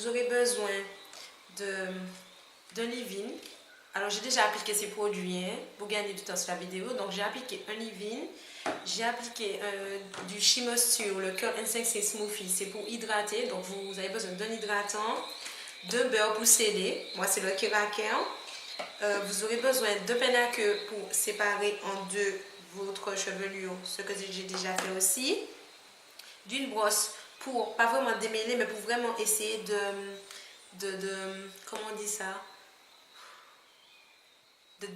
aurez besoin d'un leave-in. Alors j'ai déjà appliqué ces produits pour gagner du temps sur la vidéo. Donc j'ai appliqué un leave-in, j'ai appliqué du She Moisture, le Curl Insect Smoothie, c'est pour hydrater. Donc vous avez besoin d'un hydratant, de beurre pour sceller, moi c'est le Keraker. Vous aurez besoin de peine à queue pour séparer en deux votre chevelure, ce que j'ai déjà fait aussi. D'une brosse pour, pas vraiment démêler, mais pour vraiment essayer comment on dit ça, de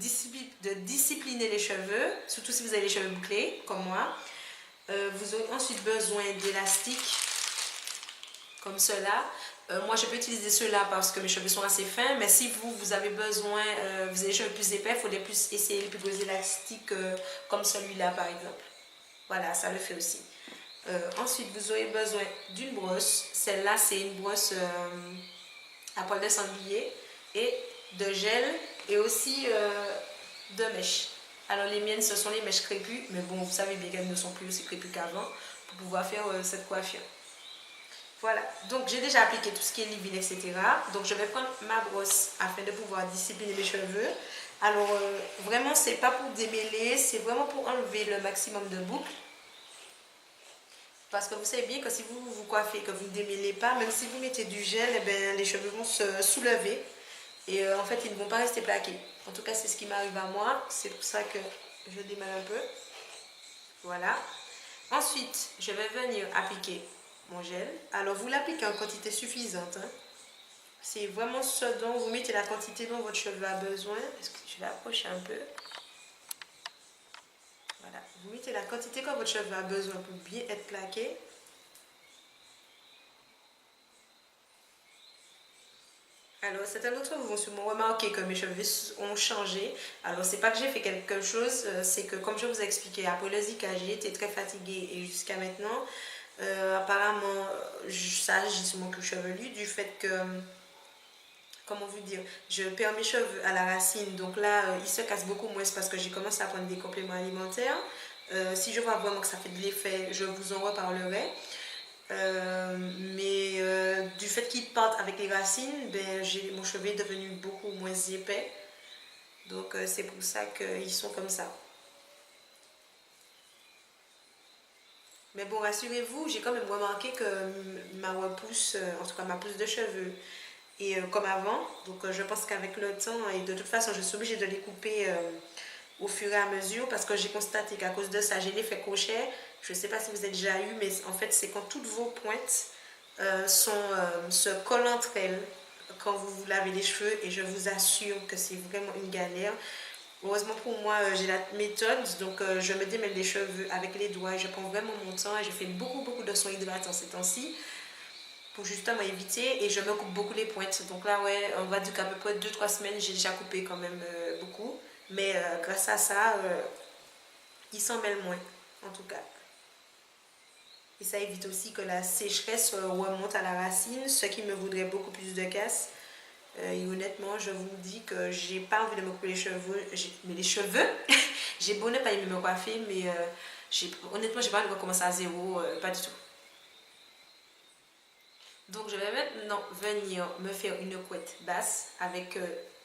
discipliner les cheveux, surtout si vous avez les cheveux bouclés, comme moi. Vous aurez ensuite besoin d'élastiques, comme cela. Moi, je peux utiliser ceux-là parce que mes cheveux sont assez fins, mais si vous avez besoin, vous avez les cheveux plus épais, il faudrait plus essayer les plus gros élastiques comme celui-là, par exemple. Voilà, ça le fait aussi. Ensuite, vous aurez besoin d'une brosse. Celle-là, c'est une brosse à poil de sanglier et de gel et aussi de mèches. Alors, les miennes, ce sont les mèches crépues, mais bon, vous savez bien qu'elles ne sont plus aussi crépues qu'avant pour pouvoir faire cette coiffure. Voilà, donc j'ai déjà appliqué tout ce qui est leave-in, etc. Donc je vais prendre ma brosse afin de pouvoir discipliner mes cheveux. Alors vraiment, c'est pas pour démêler, c'est vraiment pour enlever le maximum de boucles. Parce que vous savez bien que si vous vous coiffez, que vous ne démêlez pas, même si vous mettez du gel, eh bien, les cheveux vont se soulever. Et en fait, ils ne vont pas rester plaqués. En tout cas, c'est ce qui m'arrive à moi. C'est pour ça que je démêle un peu. Voilà. Ensuite, je vais venir appliquer mon gel. Alors, vous l'appliquez en quantité suffisante. Hein. C'est vraiment ce dont vous mettez la quantité dont votre cheveu a besoin. Est-ce que je vais approcher un peu? Voilà. Vous mettez la quantité que votre cheveu a besoin pour bien être plaqué. Alors, certains d'entre vous vont sûrement remarquer que mes cheveux ont changé. Alors, c'est pas que j'ai fait quelque chose, c'est que comme je vous ai expliqué, après le zika, j'ai été très fatiguée et jusqu'à maintenant, apparemment, ça agit sur mon cuir chevelu du fait que, comment vous dire, je perds mes cheveux à la racine. Donc là, ils se cassent beaucoup moins parce que j'ai commencé à prendre des compléments alimentaires. Si je vois vraiment que ça fait de l'effet, je vous en reparlerai. Mais du fait qu'ils partent avec les racines, ben, mon cheveu est devenu beaucoup moins épais. Donc c'est pour ça qu'ils sont comme ça. Mais bon, rassurez-vous, j'ai quand même remarqué que ma repousse, en tout cas ma pousse de cheveux, est comme avant. Donc je pense qu'avec le temps, et de toute façon, je suis obligée de les couper au fur et à mesure parce que j'ai constaté qu'à cause de ça, j'ai l'effet crochet. Je ne sais pas si vous avez déjà eu, mais en fait, c'est quand toutes vos pointes se collent entre elles quand vous vous lavez les cheveux et je vous assure que c'est vraiment une galère. Heureusement pour moi, j'ai la méthode, donc je me démêle les cheveux avec les doigts, je prends vraiment mon temps et je fais beaucoup de soins hydratants ces temps-ci pour justement éviter et je me coupe beaucoup les pointes. Donc là, ouais, on va dire qu'à peu près 2-3 semaines, j'ai déjà coupé quand même beaucoup. Mais grâce à ça, ils s'en mêlent moins, en tout cas. Et ça évite aussi que la sécheresse remonte à la racine, ce qui me voudrait beaucoup plus de casse. Et honnêtement, je vous dis que j'ai pas envie de me couper les cheveux. Mais les cheveux, j'ai beau ne pas aimer me coiffer, mais honnêtement, j'ai pas envie de recommencer à zéro, pas du tout. Donc je vais maintenant venir me faire une couette basse avec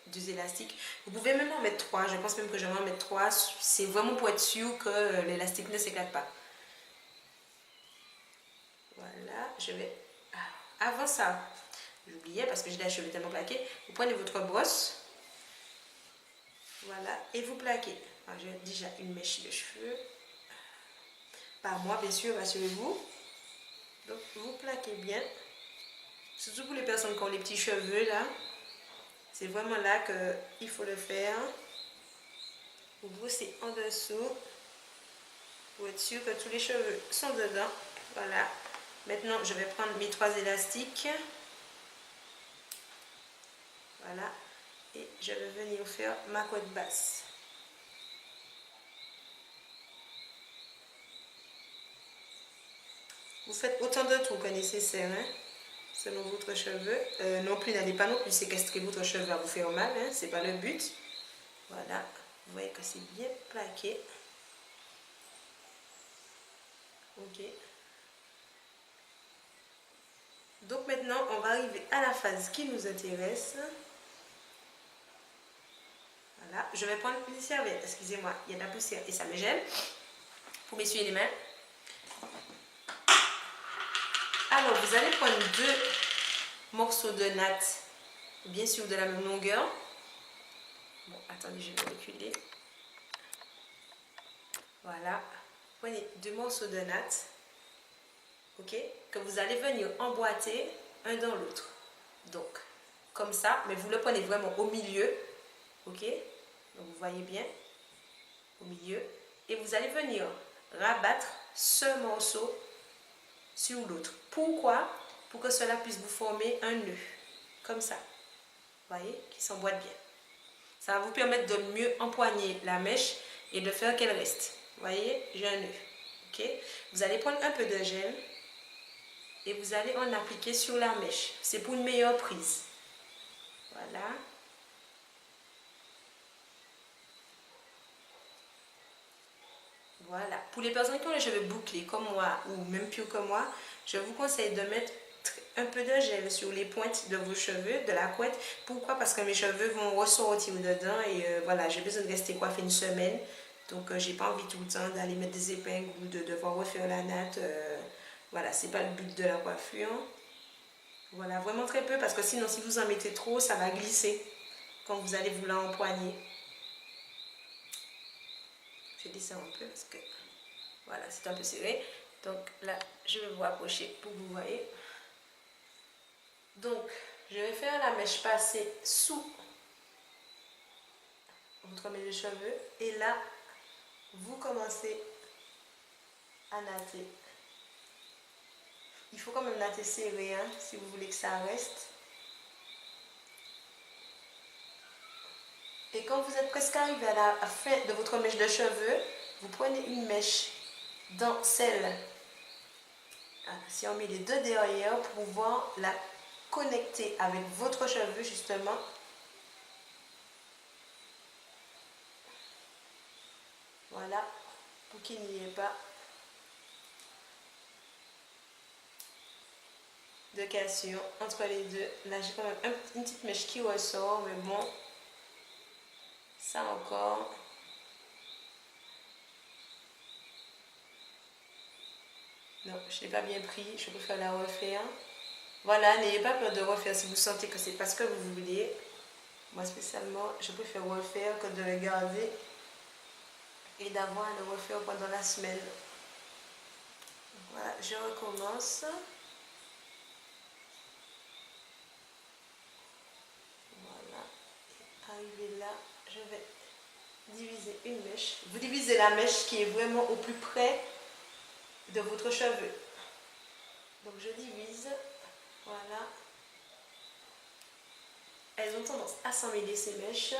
deux élastiques. Vous pouvez même en mettre trois, je pense même que je vais en mettre trois. C'est vraiment pour être sûr que l'élastique ne s'éclate pas. Voilà, je vais... Avant ça, j'oubliais parce que j'ai les cheveux tellement plaqués. Vous prenez votre brosse. Voilà, et vous plaquez. Alors, j'ai déjà une mèche de cheveux. Par moi, bien sûr, rassurez-vous. Donc, vous plaquez bien. Surtout pour les personnes qui ont les petits cheveux, là. C'est vraiment là qu'il faut le faire. Vous brossez en dessous. Pour être sûr que tous les cheveux sont dedans. Voilà. Maintenant, je vais prendre mes trois élastiques. Voilà. Et je vais venir faire ma couette basse. Vous faites autant de trous que nécessaire, hein, selon votre cheveu. Non plus, n'allez pas non plus séquestrer votre cheveu à vous faire mal, hein, c'est pas le but. Voilà, vous voyez que c'est bien plaqué. Ok. Donc maintenant, on va arriver à la phase qui nous intéresse. Voilà, je vais prendre une serviette, excusez-moi, il y a de la poussière et ça me gêne, pour m'essuyer les mains. Alors, vous allez prendre 2 morceaux de natte, bien sûr de la même longueur. Bon, attendez, je vais reculer. Voilà, prenez 2 morceaux de natte, ok, que vous allez venir emboîter un dans l'autre. Donc, comme ça, mais vous le prenez vraiment au milieu, ok. Donc, vous voyez bien, au milieu. Et vous allez venir rabattre ce morceau sur l'autre. Pourquoi? Pour que cela puisse vous former un nœud, comme ça. Vous voyez, qui s'emboîte bien. Ça va vous permettre de mieux empoigner la mèche et de faire qu'elle reste. Vous voyez, j'ai un nœud. Ok. Vous allez prendre un peu de gel et vous allez en appliquer sur la mèche. C'est pour une meilleure prise. Voilà. Voilà. Pour les personnes qui ont les cheveux bouclés comme moi ou même plus que moi, je vous conseille de mettre un peu de gel sur les pointes de vos cheveux, de la couette. Pourquoi? Parce que mes cheveux vont ressortir dedans et voilà, j'ai besoin de rester coiffée une semaine. Donc, j'ai pas envie tout le temps d'aller mettre des épingles ou de devoir refaire la natte. Voilà, c'est pas le but de la coiffure. Voilà, vraiment très peu parce que sinon, si vous en mettez trop, ça va glisser quand vous allez vous l'empoigner. Je descends un peu parce que voilà, c'est un peu serré. Donc là, je vais vous approcher pour que vous voyez. Donc, je vais faire la mèche passer sous votre mèche de cheveux. Et là, vous commencez à natter. Il faut quand même natter serré, hein, si vous voulez que ça reste. Et quand vous êtes presque arrivé à la fin de votre mèche de cheveux, vous prenez une mèche dans celle. Si on met les 2 derrière pour pouvoir la connecter avec votre cheveu justement. Voilà, pour qu'il n'y ait pas de cassure entre les deux. Là, j'ai quand même une petite mèche qui ressort, mais bon, ça encore. Non, je n'ai pas bien pris, je préfère la refaire. Voilà, n'ayez pas peur de refaire si vous sentez que c'est pas ce que vous voulez. Moi spécialement, je préfère refaire que de le garder et d'avoir à le refaire pendant la semaine. Voilà, je recommence. Voilà, arrivé là, je vais diviser une mèche. Vous divisez la mèche qui est vraiment au plus près de votre cheveu. Donc je divise, voilà. Elles ont tendance à s'emmêler ces mèches.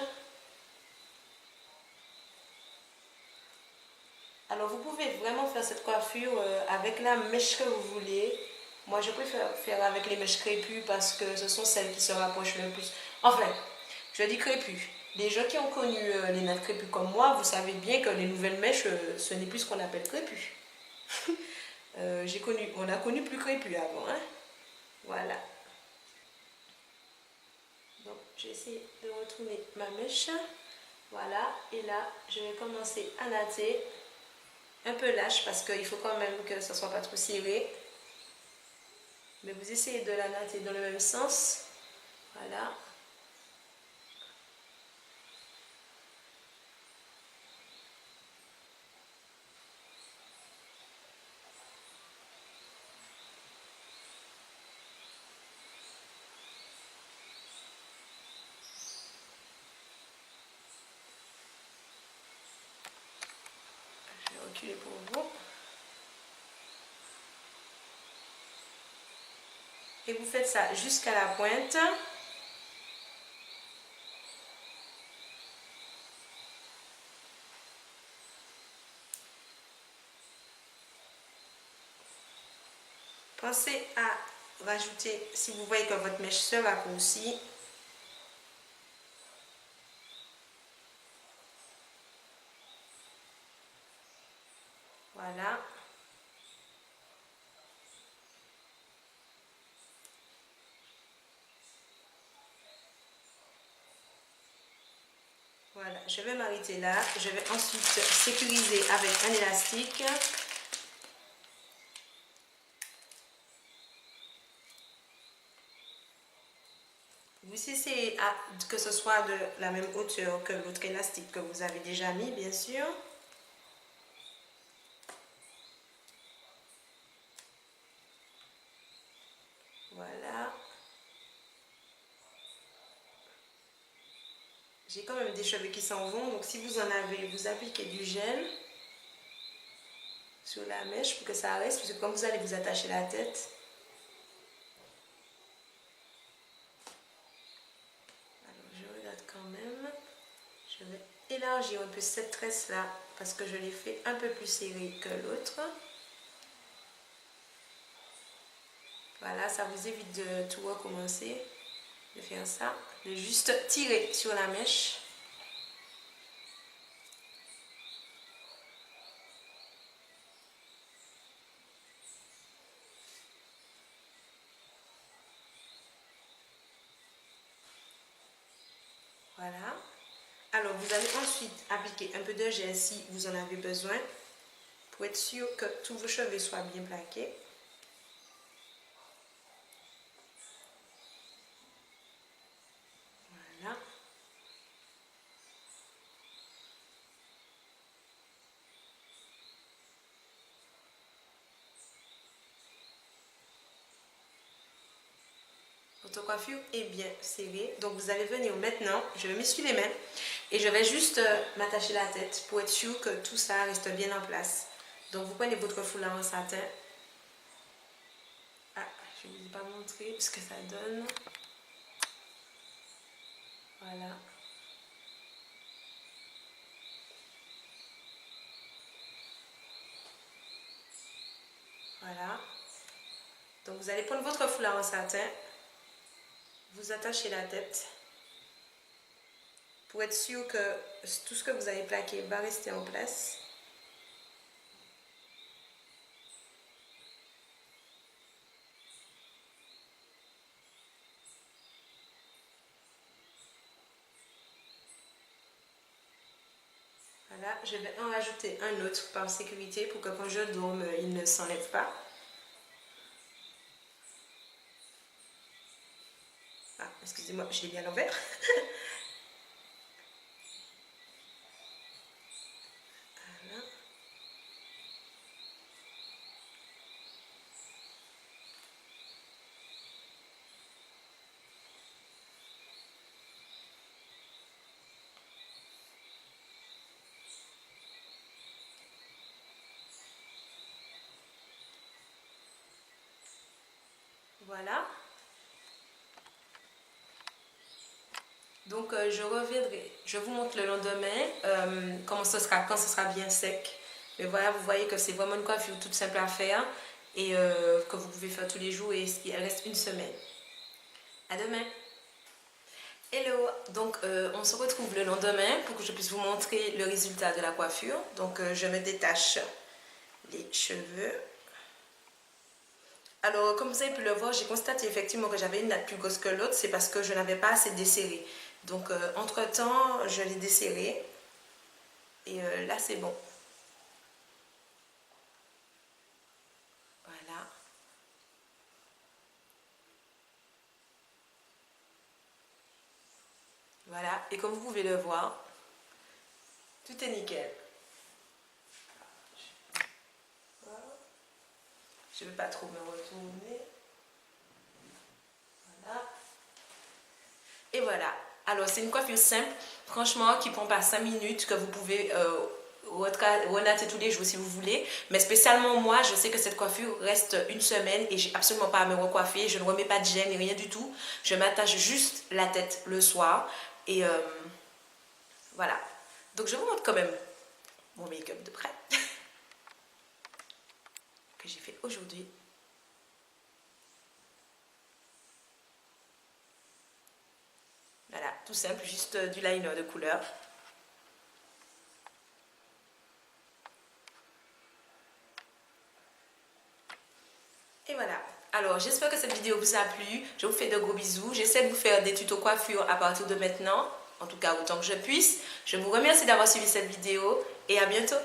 Alors vous pouvez vraiment faire cette coiffure avec la mèche que vous voulez. Moi je préfère faire avec les mèches crépues parce que ce sont celles qui se rapprochent le plus. Enfin, je dis crépues. Les gens qui ont connu les nattes crépues comme moi, vous savez bien que les nouvelles mèches, ce n'est plus ce qu'on appelle crépues. On a connu plus crépus avant, hein. Voilà. Donc, j'ai essayé de retourner ma mèche. Voilà. Et là, je vais commencer à natter. Un peu lâche parce qu'il faut quand même que ça ne soit pas trop serré. Mais vous essayez de la natter dans le même sens. Voilà. Reculer pour vous. Et vous faites ça jusqu'à la pointe. Pensez à rajouter, si vous voyez que votre mèche se raccourcit, voilà. Voilà, je vais m'arrêter là. Je vais ensuite sécuriser avec un élastique. Vous essayez que ce soit de la même hauteur que l'autre élastique que vous avez déjà mis, bien sûr. Voilà. J'ai quand même des cheveux qui s'en vont, donc si vous en avez, vous appliquez du gel sur la mèche pour que ça reste, parce que comme vous allez vous attacher la tête, alors je regarde quand même, je vais élargir un peu cette tresse là, parce que je l'ai fait un peu plus serrée que l'autre. Voilà, ça vous évite de tout recommencer, de faire ça, de juste tirer sur la mèche. Voilà. Alors, vous allez ensuite appliquer un peu de gel si vous en avez besoin pour être sûr que tous vos cheveux soient bien plaqués. Voilà. Votre coiffure est bien serrée. Donc, vous allez venir maintenant, je vais m'essuyer les mains et je vais juste m'attacher la tête pour être sûr que tout ça reste bien en place. Donc, vous prenez votre foulard en satin. Ah, je ne vous ai pas montré ce que ça donne. Voilà. Voilà. Donc, vous allez prendre votre foulard en satin. Vous attachez la tête pour être sûr que tout ce que vous avez plaqué va rester en place. Voilà, je vais en rajouter un autre par sécurité pour que quand je dorme, il ne s'enlève pas. Ah, excusez-moi, je l'ai mis à l'envers. Voilà. Voilà. Donc je reviendrai, je vous montre le lendemain comment ce sera, quand ce sera bien sec. Mais voilà, vous voyez que c'est vraiment une coiffure toute simple à faire et que vous pouvez faire tous les jours et elle reste une semaine. À demain. Hello, donc on se retrouve le lendemain pour que je puisse vous montrer le résultat de la coiffure. Donc je me détache les cheveux. Alors comme vous avez pu le voir, j'ai constaté effectivement que j'avais une natte plus grosse que l'autre, c'est parce que je n'avais pas assez desserré. Donc entre temps, je l'ai desserré et là c'est bon. Voilà. Voilà, et comme vous pouvez le voir, tout est nickel. Je ne vais pas trop me retourner. Voilà. Et voilà. Alors, c'est une coiffure simple, franchement, qui ne prend pas 5 minutes, que vous pouvez renatter tous les jours si vous voulez. Mais spécialement moi, je sais que cette coiffure reste une semaine et j'ai absolument pas à me recoiffer. Je ne remets pas de gel ni rien du tout. Je m'attache juste la tête le soir. Et voilà. Donc, je vous montre quand même mon make-up de près que j'ai fait aujourd'hui. Voilà, tout simple, juste du liner de couleur. Et voilà. Alors, j'espère que cette vidéo vous a plu. Je vous fais de gros bisous. J'essaie de vous faire des tutos coiffure à partir de maintenant. en tout cas autant que je puisse. Je vous remercie d'avoir suivi cette vidéo et à bientôt.